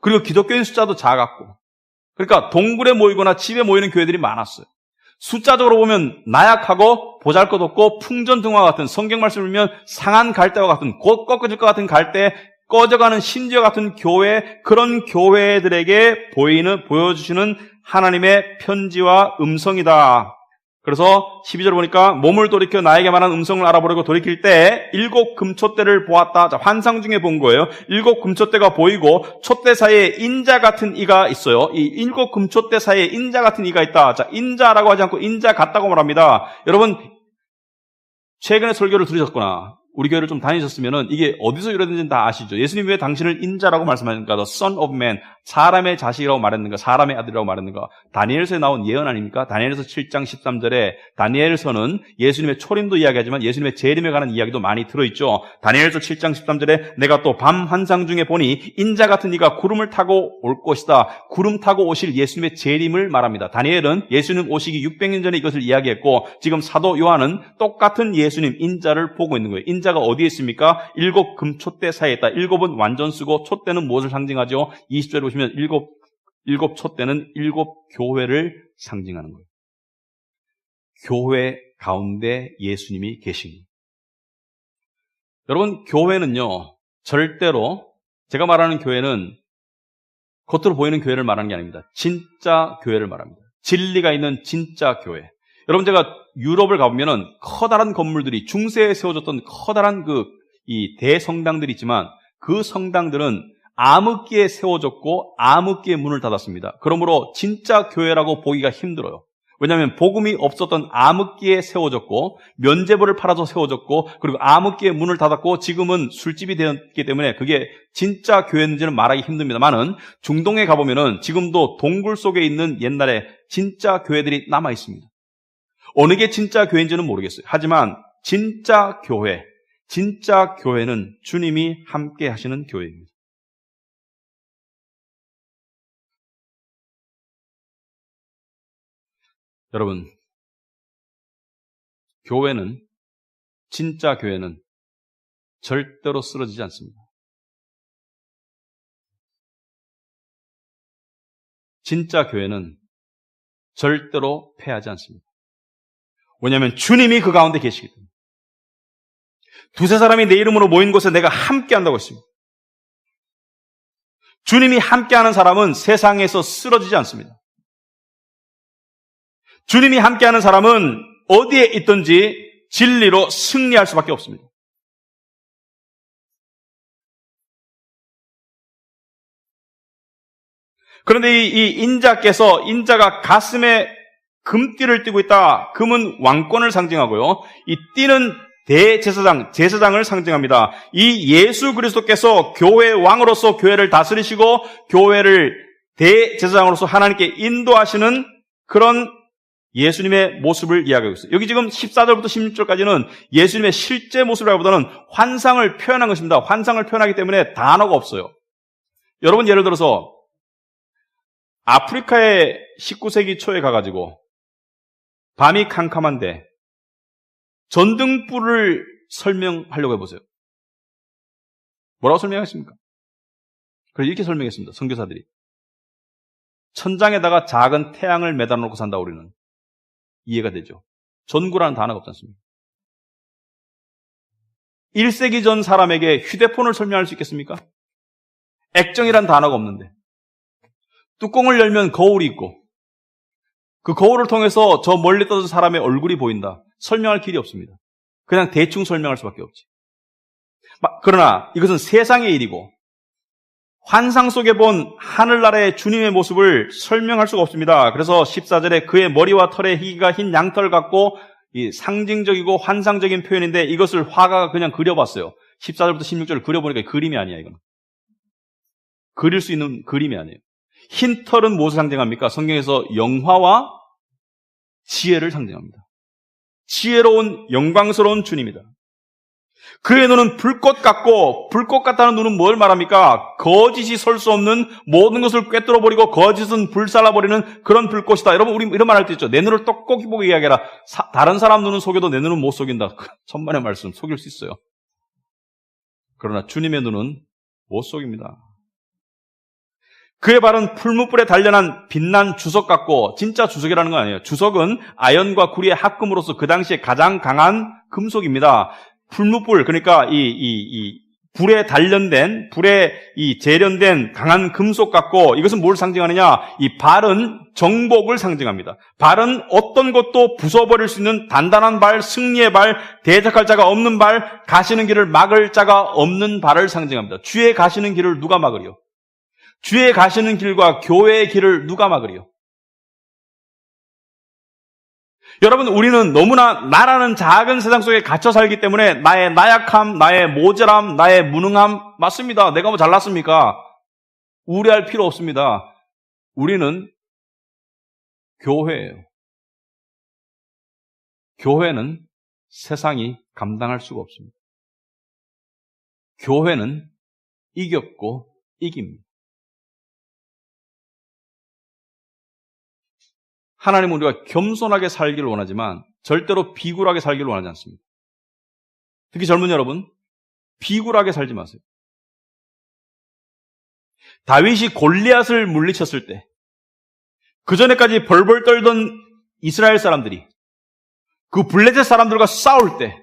그리고 기독교인 숫자도 작았고. 그러니까 동굴에 모이거나 집에 모이는 교회들이 많았어요. 숫자적으로 보면 나약하고 보잘것없고 풍전등화 같은, 성경 말씀을 보면 상한 갈대와 같은, 곧 꺾어질 것 같은 갈대, 꺼져가는 심지어 같은 교회, 그런 교회들에게 보여주시는 하나님의 편지와 음성이다. 그래서 12절 보니까 몸을 돌이켜 나에게 말한 음성을 알아보려고 돌이킬 때 7 금촛대를 보았다. 자, 환상 중에 본 거예요. 7 금촛대가 보이고 촛대 사이에 인자 같은 이가 있어요. 이 7 금촛대 사이에 인자 같은 이가 있다. 자, 인자라고 하지 않고 인자 같다고 말합니다. 여러분, 최근에 설교를 들으셨구나. 우리 교회를 좀 다니셨으면은 이게 어디서 유래된지는 다 아시죠? 예수님 왜 당신을 인자라고 말씀하셨는가? The Son of Man, 사람의 자식이라고 말했는가? 사람의 아들이라고 말했는가? 다니엘서에 나온 예언 아닙니까? 다니엘서 7장 13절에 다니엘서는 예수님의 초림도 이야기하지만 예수님의 재림에 관한 이야기도 많이 들어있죠. 다니엘서 7장 13절에 내가 또 밤 환상 중에 보니 인자 같은 이가 구름을 타고 올 것이다. 구름 타고 오실 예수님의 재림을 말합니다. 다니엘은 예수님 오시기 600년 전에 이것을 이야기했고 지금 사도 요한은 똑같은 예수님 인자를 보고 있는 거예요. 인자가 어디에 있습니까? 7 금촛대 사이에 있다. 7은 완전 쓰고 촛대는 무엇을 상징하죠? 20절에 보시면 7 촛대는 7 교회를 상징하는 거예요. 교회 가운데 예수님이 계신 거예요. 여러분, 교회는요, 절대로 제가 말하는 교회는 겉으로 보이는 교회를 말하는 게 아닙니다. 진짜 교회를 말합니다. 진리가 있는 진짜 교회. 여러분, 제가 유럽을 가보면은 커다란 건물들이 중세에 세워졌던 커다란 이 대성당들이 있지만 그 성당들은 암흑기에 세워졌고 암흑기에 문을 닫았습니다. 그러므로 진짜 교회라고 보기가 힘들어요. 왜냐하면 복음이 없었던 암흑기에 세워졌고 면제부를 팔아서 세워졌고 그리고 암흑기에 문을 닫았고 지금은 술집이 되었기 때문에 그게 진짜 교회인지는 말하기 힘듭니다만은 중동에 가보면은 지금도 동굴 속에 있는 옛날에 진짜 교회들이 남아 있습니다. 어느 게 진짜 교회인지는 모르겠어요. 하지만 진짜 교회는 주님이 함께 하시는 교회입니다. 여러분, 진짜 교회는 절대로 쓰러지지 않습니다. 진짜 교회는 절대로 패하지 않습니다. 왜냐하면 주님이 그 가운데 계시기 때문에. 두세 사람이 내 이름으로 모인 곳에 내가 함께 한다고 했습니다. 주님이 함께하는 사람은 세상에서 쓰러지지 않습니다. 주님이 함께하는 사람은 어디에 있든지 진리로 승리할 수밖에 없습니다. 그런데 이 인자가 가슴에 금띠를 띠고 있다. 금은 왕권을 상징하고요. 이 띠는 제사장을 상징합니다. 이 예수 그리스도께서 교회 왕으로서 교회를 다스리시고 교회를 대제사장으로서 하나님께 인도하시는 그런 예수님의 모습을 이야기하고 있어요. 여기 지금 14절부터 16절까지는 예수님의 실제 모습이라기보다는 환상을 표현한 것입니다. 환상을 표현하기 때문에 단어가 없어요. 여러분, 예를 들어서 아프리카에 19세기 초에 가가지고 밤이 캄캄한데 전등불을 설명하려고 해보세요. 뭐라고 설명하겠습니까? 그래서 이렇게 설명했습니다. 선교사들이. 천장에다가 작은 태양을 매달아 놓고 산다 우리는. 이해가 되죠. 전구라는 단어가 없지 않습니까? 1세기 전 사람에게 휴대폰을 설명할 수 있겠습니까? 액정이란 단어가 없는데 뚜껑을 열면 거울이 있고 그 거울을 통해서 저 멀리 떠든 사람의 얼굴이 보인다. 설명할 길이 없습니다. 그냥 대충 설명할 수밖에 없지. 그러나 이것은 세상의 일이고 환상 속에 본 하늘나라의 주님의 모습을 설명할 수가 없습니다. 그래서 14절에 그의 머리와 털에 희기가 흰 양털 같고 이 상징적이고 환상적인 표현인데 이것을 화가가 그냥 그려봤어요. 14절부터 16절을 그려보니까 그림이 아니야, 이건. 그릴 수 있는 그림이 아니에요. 흰 털은 무엇을 상징합니까? 성경에서 영화와 지혜를 상징합니다. 지혜로운 영광스러운 주님이다. 그의 눈은 불꽃 같고, 불꽃 같다는 눈은 뭘 말합니까? 거짓이 설 수 없는 모든 것을 꿰뚫어 버리고 거짓은 불살라 버리는 그런 불꽃이다. 여러분, 우리 이런 말 할 때 있죠. 내 눈을 똑똑히 보고 이야기해라. 다른 사람 눈은 속여도 내 눈은 못 속인다. 천만의 말씀, 속일 수 있어요. 그러나 주님의 눈은 못 속입니다. 그의 발은 풀무불에 단련한 빛난 주석 같고, 진짜 주석이라는 건 아니에요. 주석은 아연과 구리의 합금으로서 그 당시에 가장 강한 금속입니다. 풀무불, 그러니까 불에 단련된, 불에 재련된 강한 금속 같고, 이것은 뭘 상징하느냐? 이 발은 정복을 상징합니다. 발은 어떤 것도 부숴버릴 수 있는 단단한 발, 승리의 발, 대적할 자가 없는 발, 가시는 길을 막을 자가 없는 발을 상징합니다. 주의 가시는 길을 누가 막으리요? 주의 가시는 길과 교회의 길을 누가 막으리요? 여러분, 우리는 너무나 나라는 작은 세상 속에 갇혀 살기 때문에 나의 나약함, 나의 모자람, 나의 무능함, 맞습니다. 내가 뭐 잘났습니까? 우려할 필요 없습니다. 우리는 교회예요. 교회는 세상이 감당할 수가 없습니다. 교회는 이겼고 이깁니다. 하나님은 우리가 겸손하게 살기를 원하지만 절대로 비굴하게 살기를 원하지 않습니다. 특히 젊은 여러분, 비굴하게 살지 마세요. 다윗이 골리앗을 물리쳤을 때, 그전에까지 벌벌 떨던 이스라엘 사람들이 그 블레셋 사람들과 싸울 때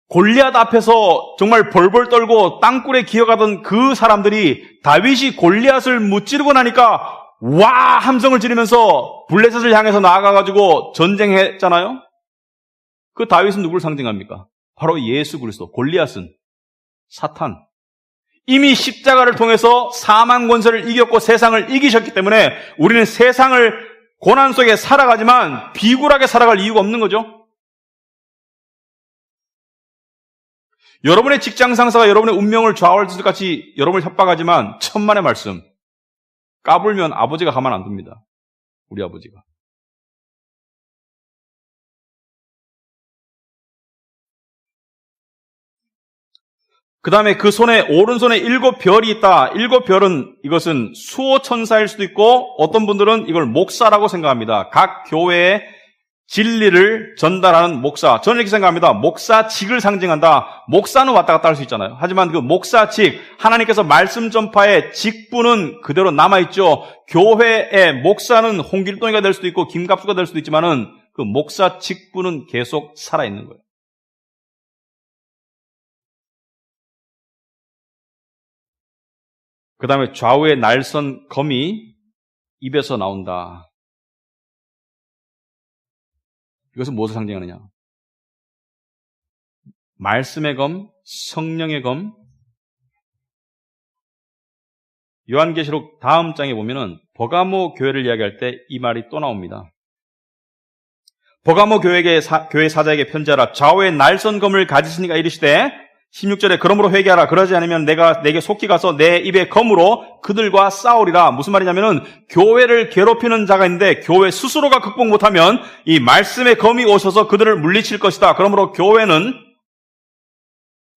골리앗 앞에서 정말 벌벌 떨고 땅굴에 기어가던 그 사람들이 다윗이 골리앗을 무찌르고 나니까 와! 함성을 지르면서 블레셋을 향해서 나아가가지고 전쟁했잖아요? 그 다윗은 누구를 상징합니까? 바로 예수 그리스도. 골리앗은 사탄. 이미 십자가를 통해서 사망 권세를 이겼고 세상을 이기셨기 때문에 우리는 세상을 고난 속에 살아가지만 비굴하게 살아갈 이유가 없는 거죠. 여러분의 직장 상사가 여러분의 운명을 좌우할 것 같이 여러분을 협박하지만 천만의 말씀. 까불면 아버지가 가만 안 둡니다. 우리 아버지가. 그 다음에 그 오른손에 7별이 있다. 7별은 이것은 수호천사일 수도 있고 어떤 분들은 이걸 목사라고 생각합니다. 각 교회의 진리를 전달하는 목사. 저는 이렇게 생각합니다. 목사직을 상징한다. 목사는 왔다 갔다 할 수 있잖아요. 하지만 그 목사직, 하나님께서 말씀 전파의 직분은 그대로 남아있죠. 교회의 목사는 홍길동이가 될 수도 있고 김갑수가 될 수도 있지만은 그 목사 직분은 계속 살아있는 거예요. 그 다음에 좌우의 날선 검이 입에서 나온다. 이것은 무엇을 상징하느냐? 말씀의 검, 성령의 검. 요한계시록 다음 장에 보면은 버가모 교회를 이야기할 때 이 말이 또 나옵니다. 버가모 교회 사자에게 편지하라. 좌우의 날선 검을 가지시니가 이르시되 16절에 그러므로 회개하라. 그러지 않으면 내가 내게 속히 가서 내 입의 검으로 그들과 싸우리라. 무슨 말이냐면은 교회를 괴롭히는 자가 있는데 교회 스스로가 극복 못하면 이 말씀의 검이 오셔서 그들을 물리칠 것이다. 그러므로 교회는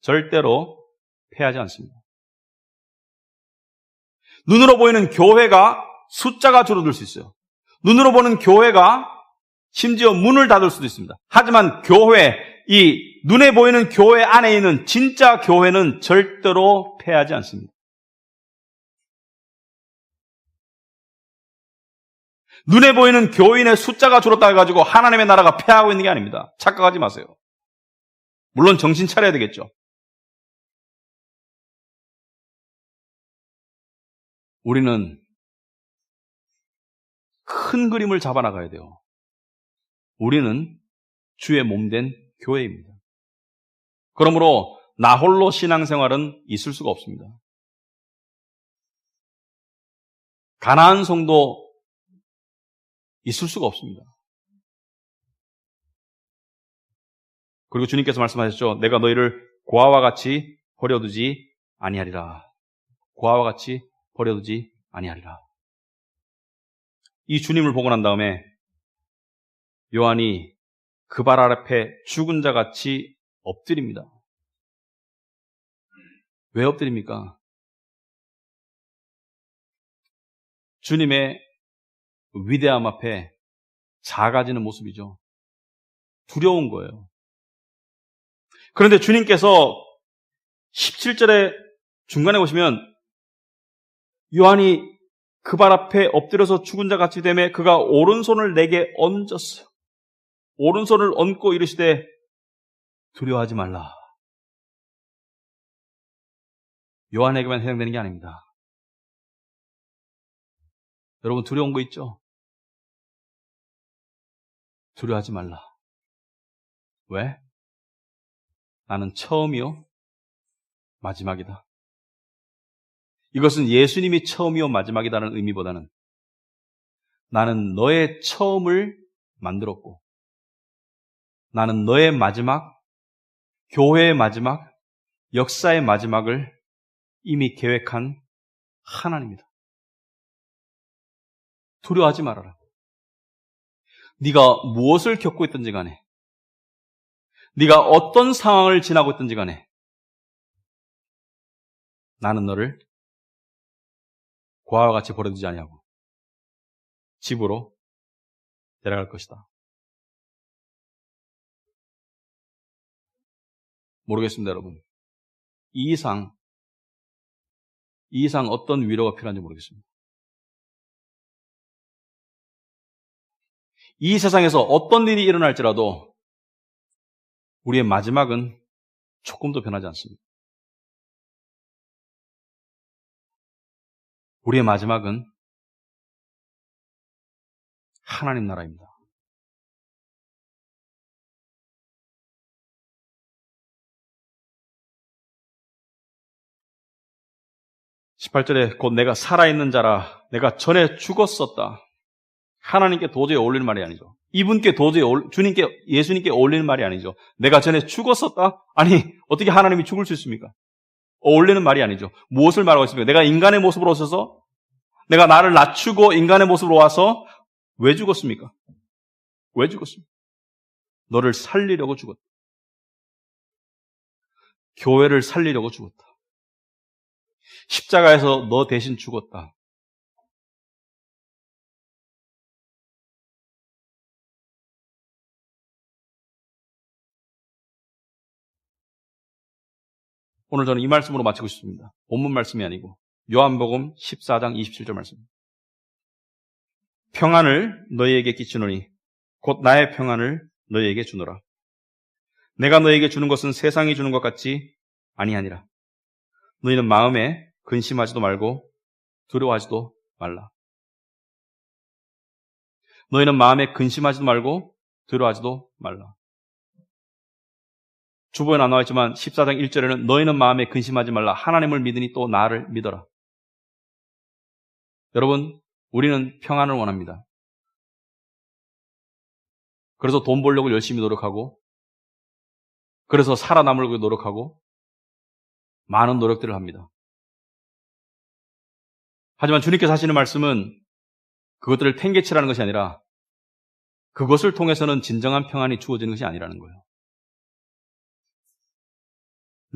절대로 패하지 않습니다. 눈으로 보이는 교회가 숫자가 줄어들 수 있어요. 눈으로 보는 교회가 심지어 문을 닫을 수도 있습니다. 하지만 교회, 이 눈에 보이는 교회 안에 있는 진짜 교회는 절대로 패하지 않습니다. 눈에 보이는 교인의 숫자가 줄었다 해가지고 하나님의 나라가 패하고 있는 게 아닙니다. 착각하지 마세요. 물론 정신 차려야 되겠죠. 우리는 큰 그림을 잡아나가야 돼요. 우리는 주의 몸된 교회입니다. 그러므로 나 홀로 신앙생활은 있을 수가 없습니다. 가난한 성도 있을 수가 없습니다. 그리고 주님께서 말씀하셨죠. 내가 너희를 고아와 같이 버려두지 아니하리라. 고아와 같이 버려두지 아니하리라. 이 주님을 보고 난 다음에 요한이 그 발 앞에 죽은 자 같이 엎드립니다. 왜 엎드립니까? 주님의 위대함 앞에 작아지는 모습이죠. 두려운 거예요. 그런데 주님께서 17절에 중간에 보시면 요한이 그 발 앞에 엎드려서 죽은 자 같이 되매 그가 오른손을 내게 얹었어요. 오른손을 얹고 이르시되 두려워하지 말라. 요한에게만 해당되는 게 아닙니다. 여러분 두려운 거 있죠? 두려워하지 말라. 왜? 나는 처음이요 마지막이다. 이것은 예수님이 처음이요 마지막이다라는 의미보다는 나는 너의 처음을 만들었고 나는 너의 마지막, 교회의 마지막, 역사의 마지막을 이미 계획한 하나님이다. 두려워하지 말아라. 네가 무엇을 겪고 있든지 간에 네가 어떤 상황을 지나고 있든지 간에 나는 너를 고아와 같이 버려두지 아니하고 집으로 데려갈 것이다. 모르겠습니다, 여러분. 이 이상 어떤 위로가 필요한지 모르겠습니다. 이 세상에서 어떤 일이 일어날지라도 우리의 마지막은 조금도 변하지 않습니다. 우리의 마지막은 하나님 나라입니다. (18절에) 곧 내가 살아있는 자라 내가 전에 죽었었다. 하나님께 도저히 어울리는 말이 아니죠. 이분께 도저히 예수님께 어울리는 말이 아니죠. 내가 전에 죽었었다? 아니 어떻게 하나님이 죽을 수 있습니까? 어울리는 말이 아니죠. 무엇을 말하고 있습니까? 내가 인간의 모습으로 오셔서 내가 나를 낮추고 인간의 모습으로 와서 왜 죽었습니까? 왜 죽었습니까? 너를 살리려고 죽었다. 교회를 살리려고 죽었다. 십자가에서 너 대신 죽었다. 오늘 저는 이 말씀으로 마치고 싶습니다. 본문 말씀이 아니고 요한복음 14장 27절 말씀. 평안을 너희에게 끼치노니 곧 나의 평안을 너희에게 주노라. 내가 너희에게 주는 것은 세상이 주는 것 같지 아니하니라. 너희는 마음에 근심하지도 말고 두려워하지도 말라. 너희는 마음에 근심하지도 말고 두려워하지도 말라. 주보에 나와 있지만 14장 1절에는 너희는 마음에 근심하지 말라. 하나님을 믿으니 또 나를 믿어라. 여러분, 우리는 평안을 원합니다. 그래서 돈 벌려고 열심히 노력하고 그래서 살아남으려고 노력하고 많은 노력들을 합니다. 하지만 주님께서 하시는 말씀은 그것들을 탱개치라는 것이 아니라 그것을 통해서는 진정한 평안이 주어지는 것이 아니라는 거예요.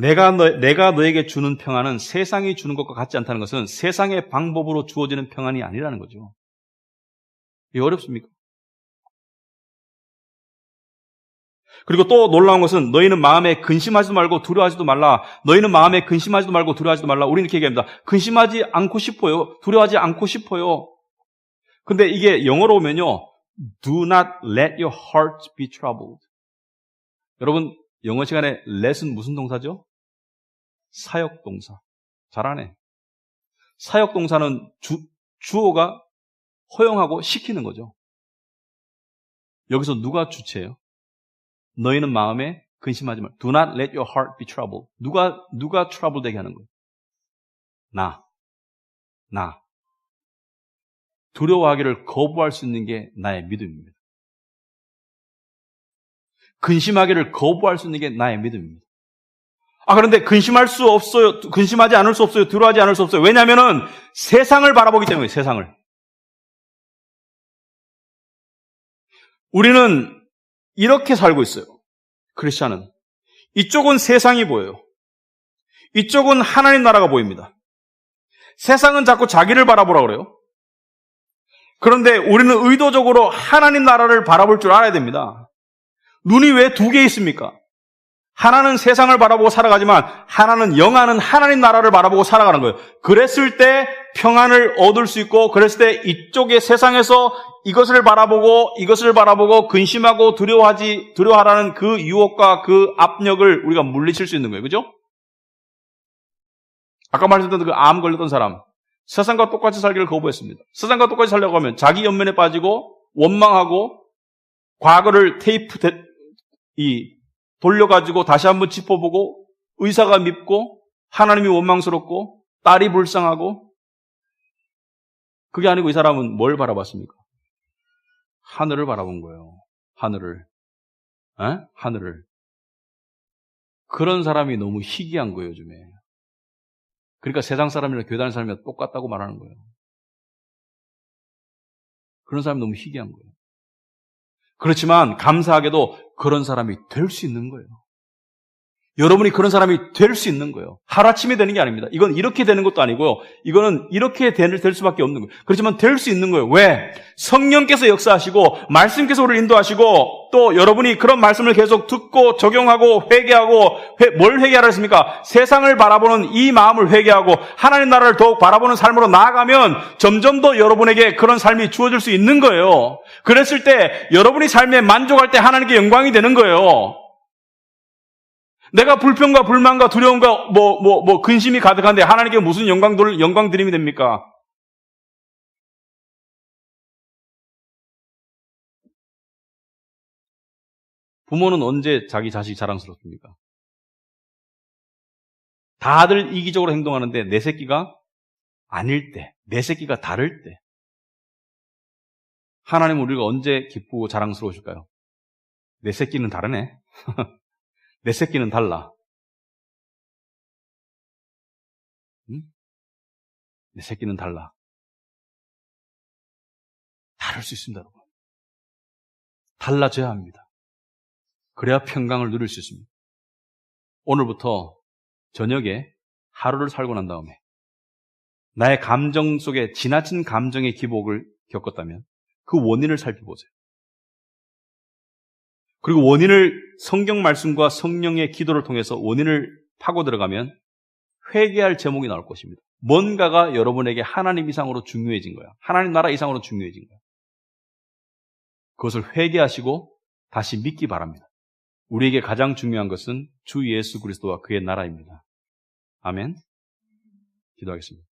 내가 너에게 주는 평안은 세상이 주는 것과 같지 않다는 것은 세상의 방법으로 주어지는 평안이 아니라는 거죠. 이게 어렵습니까? 그리고 또 놀라운 것은 너희는 마음에 근심하지도 말고 두려워하지도 말라. 너희는 마음에 근심하지도 말고 두려워하지도 말라. 우리는 이렇게 얘기합니다. 근심하지 않고 싶어요. 두려워하지 않고 싶어요. 근데 이게 영어로 오면요. Do not let your heart be troubled. 여러분 영어 시간에 let은 무슨 동사죠? 사역동사. 잘하네. 사역동사는 주어가 허용하고 시키는 거죠. 여기서 누가 주체예요? 너희는 마음에 근심하지 말. Do not let your heart be troubled. 누가 trouble 되게 하는 거예요? 나. 두려워하기를 거부할 수 있는 게 나의 믿음입니다. 근심하기를 거부할 수 있는 게 나의 믿음입니다. 그런데 근심하지 않을 수 없어요. 두려워하지 않을 수 없어요. 왜냐하면은 세상을 바라보기 때문에, 세상을. 우리는 이렇게 살고 있어요. 크리스찬은. 이쪽은 세상이 보여요. 이쪽은 하나님 나라가 보입니다. 세상은 자꾸 자기를 바라보라 그래요. 그런데 우리는 의도적으로 하나님 나라를 바라볼 줄 알아야 됩니다. 눈이 왜 두 개 있습니까? 하나는 세상을 바라보고 살아가지만 하나는 영하는 하나님 나라를 바라보고 살아가는 거예요. 그랬을 때 평안을 얻을 수 있고, 그랬을 때 이쪽의 세상에서 이것을 바라보고 근심하고 두려워하라는 그 유혹과 그 압력을 우리가 물리칠 수 있는 거예요. 그죠? 아까 말씀드렸던 그 암 걸렸던 사람, 세상과 똑같이 살기를 거부했습니다. 세상과 똑같이 살려고 하면 자기 연민에 빠지고 원망하고 과거를 돌려가지고 다시 한번 짚어보고 의사가 밉고 하나님이 원망스럽고 딸이 불쌍하고, 그게 아니고 이 사람은 뭘 바라봤습니까? 하늘을 바라본 거예요. 하늘을. 하늘을. 그런 사람이 너무 희귀한 거예요, 요즘에. 그러니까 세상 사람이랑 교회 다니는 사람이랑 똑같다고 말하는 거예요. 그런 사람이 너무 희귀한 거예요. 그렇지만 감사하게도 그런 사람이 될 수 있는 거예요. 여러분이 그런 사람이 될 수 있는 거예요. 하루아침에 되는 게 아닙니다. 이건 이렇게 되는 것도 아니고요. 이거는 이렇게 될 수밖에 없는 거예요. 그렇지만 될 수 있는 거예요. 왜? 성령께서 역사하시고 말씀께서 우리를 인도하시고, 또 여러분이 그런 말씀을 계속 듣고 적용하고 회개하고, 뭘 회개하라 했습니까? 세상을 바라보는 이 마음을 회개하고 하나님 나라를 더욱 바라보는 삶으로 나아가면 점점 더 여러분에게 그런 삶이 주어질 수 있는 거예요. 그랬을 때 여러분이 삶에 만족할 때 하나님께 영광이 되는 거예요. 내가 불평과 불만과 두려움과 근심이 가득한데 하나님께 무슨 영광 드림이 됩니까? 부모는 언제 자기 자식이 자랑스럽습니까? 다들 이기적으로 행동하는데 내 새끼가 아닐 때, 내 새끼가 다를 때, 하나님은 우리가 언제 기쁘고 자랑스러우실까요? 내 새끼는 다르네. 내 새끼는 달라. 응? 내 새끼는 달라. 다를 수 있습니다, 여러분. 달라져야 합니다. 그래야 평강을 누릴 수 있습니다. 오늘부터 저녁에 하루를 살고 난 다음에 나의 감정 속에 지나친 감정의 기복을 겪었다면 그 원인을 살펴보세요. 그리고 원인을 성경 말씀과 성령의 기도를 통해서 원인을 파고 들어가면 회개할 제목이 나올 것입니다. 뭔가가 여러분에게 하나님 이상으로 중요해진 거야. 하나님 나라 이상으로 중요해진 거야. 그것을 회개하시고 다시 믿기 바랍니다. 우리에게 가장 중요한 것은 주 예수 그리스도와 그의 나라입니다. 아멘. 기도하겠습니다.